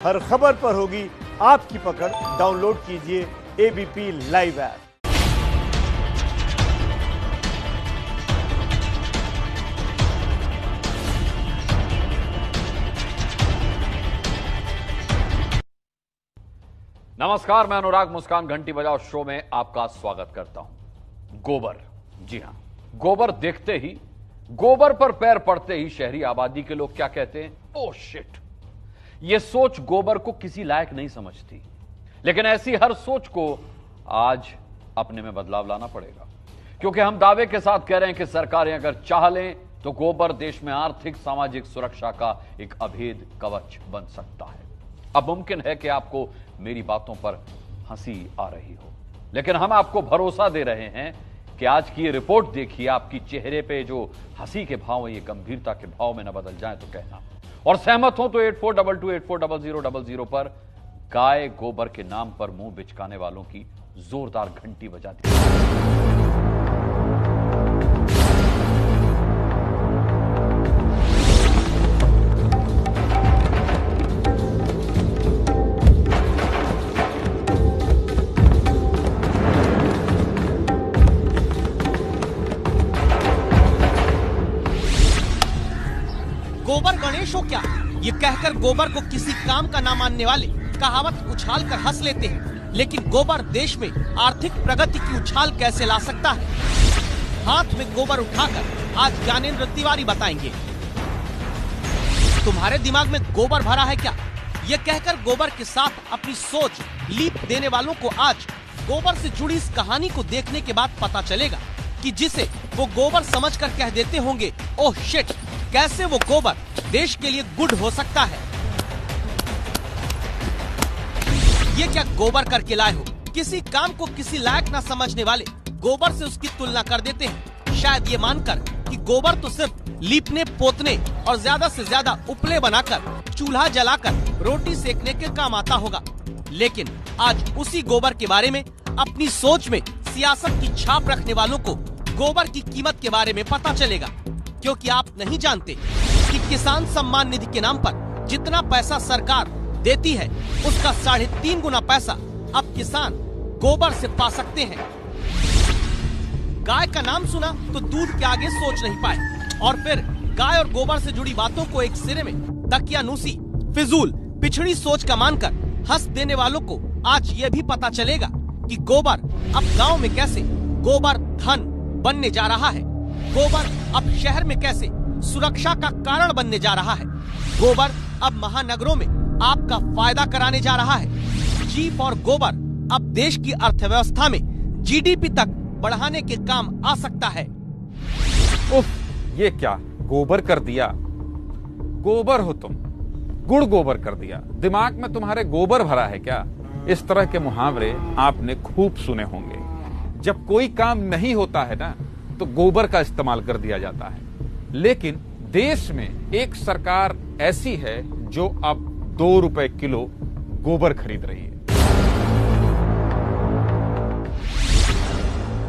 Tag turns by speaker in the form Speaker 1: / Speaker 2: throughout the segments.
Speaker 1: हर खबर पर होगी आपकी पकड़। डाउनलोड कीजिए एबीपी लाइव ऐप।
Speaker 2: नमस्कार, मैं अनुराग मुस्कान घंटी बजाओ शो में आपका स्वागत करता हूं। गोबर, जी हां, गोबर देखते ही, गोबर पर पैर पड़ते ही शहरी आबादी के लोग क्या कहते हैं? Oh shit. यह सोच गोबर को किसी लायक नहीं समझती, लेकिन ऐसी हर सोच को आज अपने में बदलाव लाना पड़ेगा, क्योंकि हम दावे के साथ कह रहे हैं कि सरकारें अगर चाह लें तो गोबर देश में आर्थिक सामाजिक सुरक्षा का एक अभेद कवच बन सकता है। अब मुमकिन है कि आपको मेरी बातों पर हंसी आ रही हो, लेकिन हम आपको भरोसा दे रहे हैं कि आज की ये रिपोर्ट देखिए, आपकी चेहरे पे जो हंसी के भाव है ये गंभीरता के भाव में न बदल जाए तो कहना। और सहमत हो तो 8422840000 पर गाय गोबर के नाम पर मुंह बिचकाने वालों की जोरदार घंटी बजा दी।
Speaker 3: गोबर गणेश हो क्या, ये कहकर गोबर को किसी काम का ना मानने वाले कहावत उछाल कर हंस लेते हैं, लेकिन गोबर देश में आर्थिक प्रगति की उछाल कैसे ला सकता है? हाथ में गोबर उठाकर आज ज्ञानेंद्र तिवारी बताएंगे। तुम्हारे दिमाग में गोबर भरा है क्या, ये कहकर गोबर के साथ अपनी सोच लीप देने वालों को आज गोबर से जुड़ी इस कहानी को देखने के बाद पता चलेगा कि जिसे वो गोबर समझकर कह देते होंगे ओह शिट, कैसे वो गोबर देश के लिए गुड हो सकता है। ये क्या गोबर करके लाए हो? किसी काम को किसी लायक ना समझने वाले गोबर से उसकी तुलना कर देते हैं, शायद ये मानकर कि गोबर तो सिर्फ लीपने पोतने और ज्यादा से ज्यादा उपले बनाकर चूल्हा जलाकर रोटी सेकने के काम आता होगा। लेकिन आज उसी गोबर के बारे में अपनी सोच में सियासत की छाप रखने वालों को गोबर की कीमत के बारे में पता चलेगा, क्योंकि आप नहीं जानते कि किसान सम्मान निधि के नाम पर जितना पैसा सरकार देती है उसका 3.5 गुना पैसा अब किसान गोबर से पा सकते हैं। गाय का नाम सुना तो दूध के आगे सोच नहीं पाए, और फिर गाय और गोबर से जुड़ी बातों को एक सिरे में दकियानूसी, फिजूल, पिछड़ी सोच का मानकर हंस देने वालों को आज ये भी पता चलेगा कि गोबर अब गाँव में कैसे गोबर धन बनने जा रहा है, गोबर अब शहर में कैसे सुरक्षा का कारण बनने जा रहा है, गोबर अब महानगरों में आपका फायदा कराने जा रहा है। जी फॉर गोबर अब देश की अर्थव्यवस्था में जीडीपी तक बढ़ाने के काम आ सकता है।
Speaker 4: उफ, ये क्या गोबर कर दिया? गोबर हो तुम, गुड़ गोबर कर दिया। दिमाग में तुम्हारे गोबर भरा है क्या? इस तरह के मुहावरे आपने खूब सुने होंगे। जब कोई काम नहीं होता है ना तो गोबर का इस्तेमाल कर दिया जाता है, लेकिन देश में एक सरकार ऐसी है जो अब 2 रुपए किलो गोबर खरीद रही है।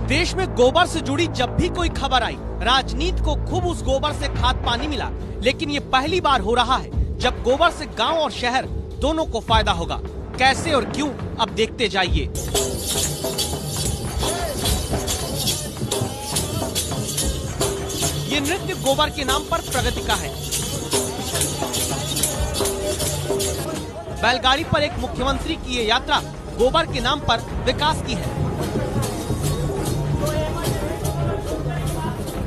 Speaker 3: देश में गोबर से जुड़ी जब भी कोई खबर आई, राजनीति को खूब उस गोबर से खाद पानी मिला, लेकिन ये पहली बार हो रहा है जब गोबर से गांव और शहर दोनों को फायदा होगा। कैसे और क्यों, अब देखते जाइए। ये नृत्य गोबर के नाम पर प्रगति का है। बैलगाड़ी पर एक मुख्यमंत्री की ये यात्रा गोबर के नाम पर विकास की है।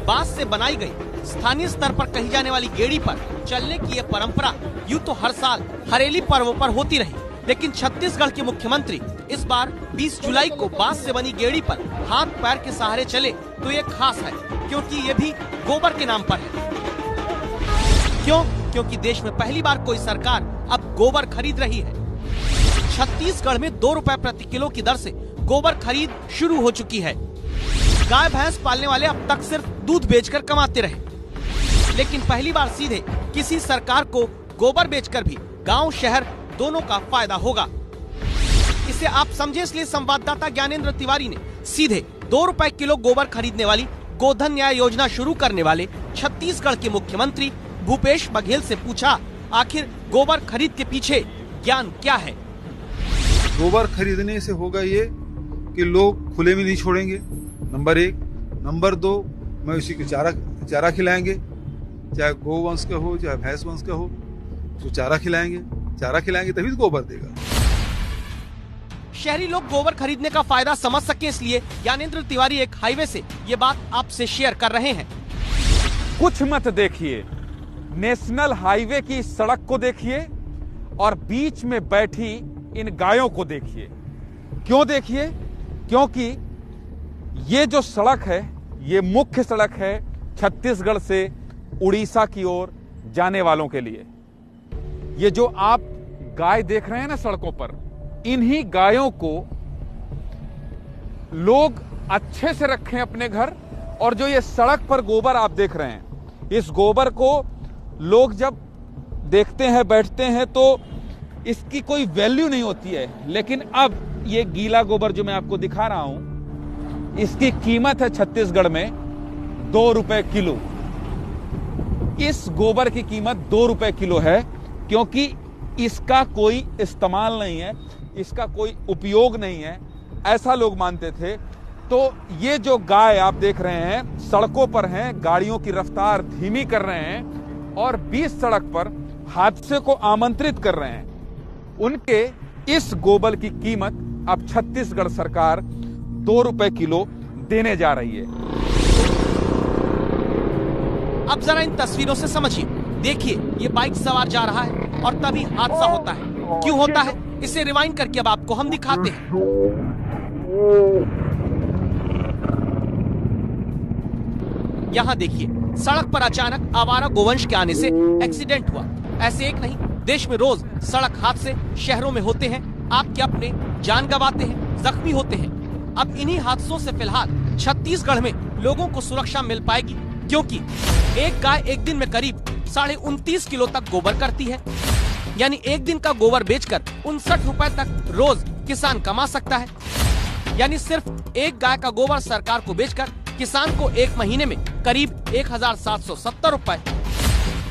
Speaker 3: बांस से बनाई गई स्थानीय स्तर पर कही जाने वाली गेड़ी पर चलने की ये परंपरा यूं तो हर साल हरेली पर्वों पर होती रही, लेकिन छत्तीसगढ़ के मुख्यमंत्री इस बार 20 जुलाई को बांस से बनी गेड़ी पर हाथ पैर के सहारे चले तो ये खास है, क्योंकि ये भी गोबर के नाम पर है। क्यों? क्योंकि देश में पहली बार कोई सरकार अब गोबर खरीद रही है। छत्तीसगढ़ में 2 रुपए प्रति किलो की दर से गोबर खरीद शुरू हो चुकी है। गाय भैंस पालने वाले अब तक सिर्फ दूध बेचकर कमाते रहे, लेकिन पहली बार सीधे किसी सरकार को गोबर बेचकर भी गांव शहर दोनों का फायदा होगा। इसे आप समझे, इसलिए संवाददाता ज्ञानेंद्र तिवारी ने सीधे 2 रुपए किलो गोबर खरीदने वाली गोधन न्याय योजना शुरू करने वाले छत्तीसगढ़ के मुख्यमंत्री भूपेश बघेल से पूछा, आखिर गोबर खरीद के पीछे ज्ञान क्या है।
Speaker 5: गोबर खरीदने से होगा ये कि लोग खुले में नहीं छोड़ेंगे, नंबर 1। नंबर 2, मैं उसी को चारा खिलाएंगे, चाहे गौवंश का हो चाहे भैंस वंश का हो, तो चारा खिलाएंगे तभी तो गोबर देगा।
Speaker 3: शहरी लोग गोबर खरीदने का फायदा समझ सके, इसलिए ज्ञानेंद्र तिवारी एक हाईवे से ये बात आपसे शेयर कर रहे हैं।
Speaker 4: कुछ मत देखिए, नेशनल हाईवे की सड़क को देखिए और बीच में बैठी इन गायों को देखिए। क्यों देखिए? क्योंकि ये जो सड़क है ये मुख्य सड़क है छत्तीसगढ़ से उड़ीसा की ओर जाने वालों के लिए। ये जो आप गाय देख रहे हैं ना सड़कों पर, इन्हीं गायों को लोग अच्छे से रखें अपने घर। और जो ये सड़क पर गोबर आप देख रहे हैं, इस गोबर को लोग जब देखते हैं बैठते हैं तो इसकी कोई वैल्यू नहीं होती है। लेकिन अब ये गीला गोबर जो मैं आपको दिखा रहा हूं, इसकी कीमत है छत्तीसगढ़ में 2 रुपए किलो। इस गोबर की कीमत 2 रुपए किलो है, क्योंकि इसका कोई इस्तेमाल नहीं है, इसका कोई उपयोग नहीं है, ऐसा लोग मानते थे। तो ये जो गाय आप देख रहे हैं सड़कों पर हैं, गाड़ियों की रफ्तार धीमी कर रहे हैं और बीच सड़क पर हादसे को आमंत्रित कर रहे हैं, उनके इस गोबर की कीमत अब छत्तीसगढ़ सरकार 2 रुपए किलो देने जा रही है।
Speaker 3: अब जरा इन तस्वीरों से समझिए। देखिए, ये बाइक सवार जा रहा है और तभी हादसा होता है। क्यों होता है, इसे रिवाइंड करके अब आपको हम दिखाते हैं। यहाँ देखिए, सड़क पर अचानक आवारा गोवंश के आने से एक्सीडेंट हुआ। ऐसे एक नहीं, देश में रोज सड़क हादसे शहरों में होते हैं। आपके अपने जान गंवाते हैं, जख्मी होते हैं। अब इन्हीं हादसों से फिलहाल छत्तीसगढ़ में लोगों को सुरक्षा मिल पाएगी, क्योंकि एक गाय एक दिन में करीब 29.5 किलो तक गोबर करती है। यानी एक दिन का गोबर बेचकर 59 रुपए तक रोज किसान कमा सकता है। यानी सिर्फ एक गाय का गोबर सरकार को बेचकर किसान को एक महीने में करीब 1770 रुपए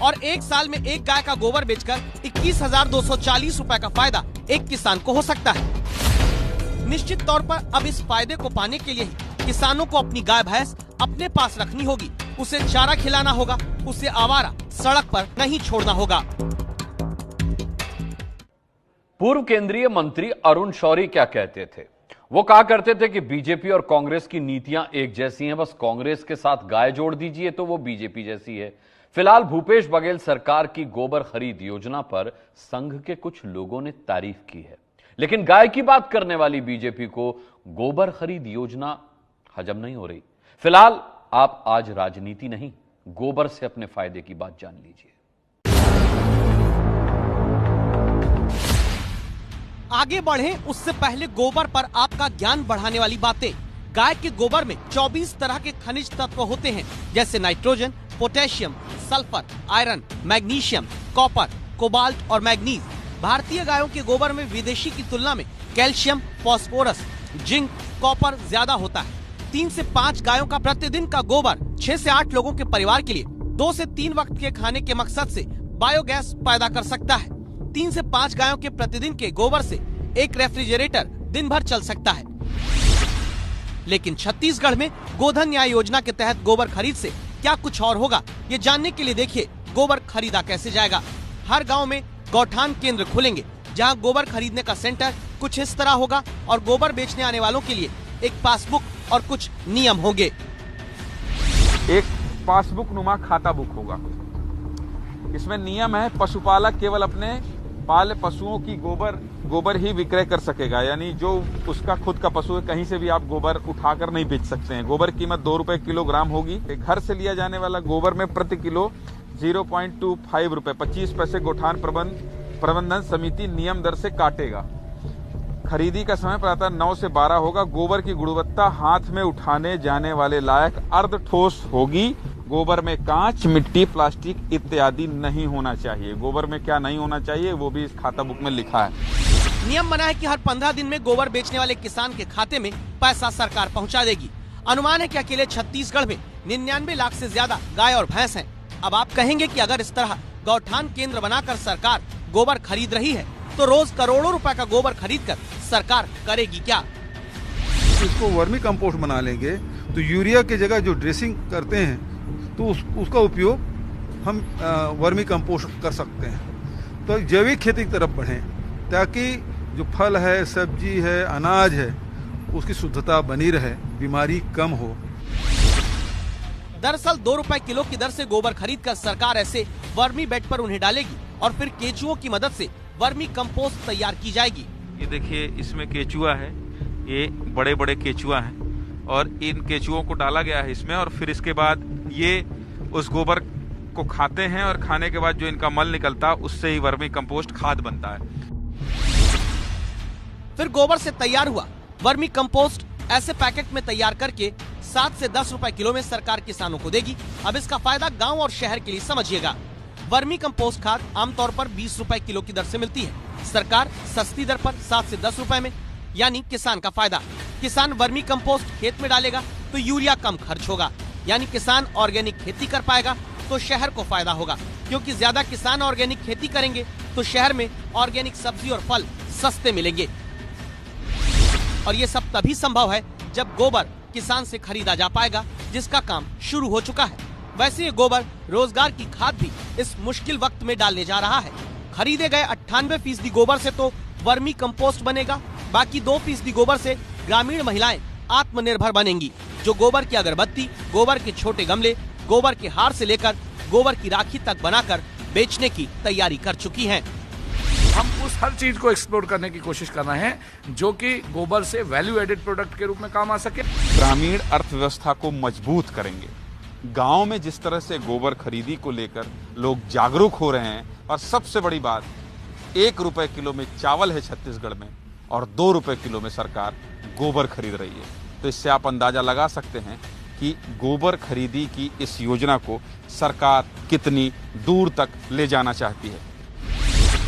Speaker 3: और एक साल में एक गाय का गोबर बेचकर 21,240 रुपए का फायदा एक किसान को हो सकता है। निश्चित तौर पर अब इस फायदे को पाने के लिए ही किसानों को अपनी गाय भैंस अपने पास रखनी होगी, उसे चारा खिलाना होगा, उसे आवारा सड़क पर नहीं छोड़ना होगा।
Speaker 2: पूर्व केंद्रीय मंत्री अरुण शौरी क्या कहते थे? वो कहा करते थे कि बीजेपी और कांग्रेस की नीतियां एक जैसी हैं, बस कांग्रेस के साथ गाय जोड़ दीजिए तो वो बीजेपी जैसी है। फिलहाल भूपेश बघेल सरकार की गोबर खरीद योजना पर संघ के कुछ लोगों ने तारीफ की है, लेकिन गाय की बात करने वाली बीजेपी को गोबर खरीद योजना हजम नहीं हो रही। फिलहाल आप आज राजनीति नहीं, गोबर से अपने फायदे की बात जान लीजिए।
Speaker 3: आगे बढ़े उससे पहले गोबर पर आपका ज्ञान बढ़ाने वाली बातें। गाय के गोबर में 24 तरह के खनिज तत्व होते हैं, जैसे nitrogen, potassium, sulphur, iron, magnesium, copper, cobalt और मैग्नीज। भारतीय गायों के गोबर में विदेशी की तुलना में कैल्शियम, फास्फोरस, जिंक, कॉपर ज्यादा होता है। 3 से 5 गायों का प्रतिदिन का गोबर 6 से 8 लोगों के परिवार के लिए 2 से 3 वक्त के खाने के मकसद से बायोगैस पैदा कर सकता है। 3 से 5 गायों के प्रतिदिन के गोबर से एक रेफ्रिजरेटर दिन भर चल सकता है। लेकिन छत्तीसगढ़ में गोधन न्याय योजना के तहत गोबर खरीद से क्या कुछ और होगा, ये जानने के लिए देखिए गोबर खरीदा कैसे जाएगा। हर गांव में गौठान केंद्र खुलेंगे, जहां गोबर खरीदने का सेंटर कुछ इस तरह होगा और गोबर बेचने आने वालों के लिए एक पासबुक और कुछ नियम होंगे।
Speaker 4: एक पासबुक नुमा खाता बुक होगा। इसमें नियम है, पशुपालक केवल अपने पाले पशुओं की गोबर ही विक्रय कर सकेगा। यानी जो उसका खुद का पशु है, कहीं से भी आप गोबर उठाकर नहीं बेच सकते हैं। गोबर कीमत 2 रुपए किलोग्राम होगी। घर से लिया जाने वाला गोबर में प्रति किलो 0.25 रुपए 25 पैसे गौठान प्रबंधन समिति नियम दर से काटेगा। खरीदी का समय प्रातः 9 से 12 होगा। गोबर की गुणवत्ता हाथ में उठाने जाने वाले लायक अर्ध ठोस होगी। गोबर में कांच, मिट्टी, प्लास्टिक इत्यादि नहीं होना चाहिए। गोबर में क्या नहीं होना चाहिए वो भी इस खाता बुक में लिखा है।
Speaker 3: नियम बना है कि हर 15 दिन में गोबर बेचने वाले किसान के खाते में पैसा सरकार पहुंचा देगी। अनुमान है कि अकेले छत्तीसगढ़ में 99 लाख से ज्यादा गाय और भैंस हैं। अब आप कहेंगे कि अगर इस तरह गौठान केंद्र बनाकर सरकार गोबर खरीद रही है तो रोज करोड़ों रुपए का गोबर खरीदकर सरकार करेगी क्या?
Speaker 5: इसको वर्मी कंपोस्ट बना लेंगे तो यूरिया की जगह जो ड्रेसिंग करते हैं तो उसका उपयोग हम वर्मी कंपोस्ट कर सकते हैं। तो जैविक खेती की तरफ बढ़ें ताकि जो फल है, सब्जी है, अनाज है, उसकी शुद्धता बनी रहे, बीमारी कम हो।
Speaker 3: दरअसल 2 रुपए किलो की दर से गोबर खरीदकर सरकार ऐसे वर्मी बेड पर उन्हें डालेगी और फिर केचुओं की मदद से वर्मी कंपोस्ट तैयार की जाएगी।
Speaker 4: ये देखिए, इसमें केचुआ है, ये बड़े बड़े केचुआ हैं और इन केचुओं को डाला गया है इसमें, और फिर इसके बाद ये उस गोबर को खाते हैं और खाने के बाद जो इनका मल निकलता है उससे ही वर्मी कंपोस्ट खाद बनता है।
Speaker 3: फिर गोबर से तैयार हुआ वर्मी कंपोस्ट ऐसे पैकेट में तैयार करके 7 से 10 रुपए किलो में सरकार किसानों को देगी। अब इसका फायदा गांव और शहर के लिए समझिएगा। वर्मी कंपोस्ट खाद आमतौर पर 20 रुपए किलो की दर से मिलती है, सरकार सस्ती दर पर 7 से 10 रुपए में, यानी किसान का फायदा। किसान वर्मी कंपोस्ट खेत में डालेगा तो यूरिया कम खर्च होगा, यानी किसान ऑर्गेनिक खेती कर पाएगा तो शहर को फायदा होगा, क्योंकि ज्यादा किसान ऑर्गेनिक खेती करेंगे तो शहर में ऑर्गेनिक सब्जी और फल सस्ते मिलेंगे। और ये सब तभी संभव है जब गोबर किसान से खरीदा जा पाएगा, जिसका काम शुरू हो चुका है। वैसे ये गोबर रोजगार की खाद भी इस मुश्किल वक्त में डालने जा रहा है। खरीदे गए 98% गोबर से तो वर्मी कंपोस्ट बनेगा, बाकी 2% गोबर से ग्रामीण महिलाएं आत्मनिर्भर बनेंगी, जो गोबर की अगरबत्ती, गोबर के छोटे गमले, गोबर के हार से लेकर गोबर की राखी तक बनाकर बेचने की तैयारी कर चुकी हैं।
Speaker 6: हम उस हर चीज को एक्सप्लोर करने की कोशिश कर रहे हैं जो कि गोबर से वैल्यू एडेड प्रोडक्ट के रूप में काम आ सके।
Speaker 4: ग्रामीण अर्थव्यवस्था को मजबूत करेंगे। गांव में जिस तरह से गोबर खरीदी को लेकर लोग जागरूक हो रहे हैं, और सबसे बड़ी बात 1 रुपए किलो में चावल है छत्तीसगढ़ में और 2 रुपए किलो में सरकार गोबर खरीद रही है, तो इससे आप अंदाजा लगा सकते हैं कि गोबर खरीदी की इस योजना को सरकार कितनी दूर तक ले जाना चाहती है।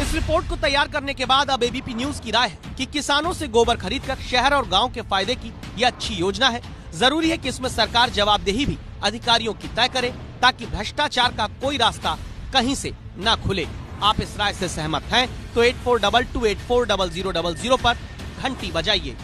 Speaker 3: इस रिपोर्ट को तैयार करने के बाद अब एबीपी न्यूज की राय है कि किसानों से गोबर खरीदकर शहर और गांव के फायदे की यह अच्छी योजना है। जरूरी है कि इसमें सरकार जवाबदेही भी अधिकारियों की तय करे, ताकि भ्रष्टाचार का कोई रास्ता कहीं से न खुले। आप इस राय से सहमत हैं तो 8422840000 पर घंटी बजाइए।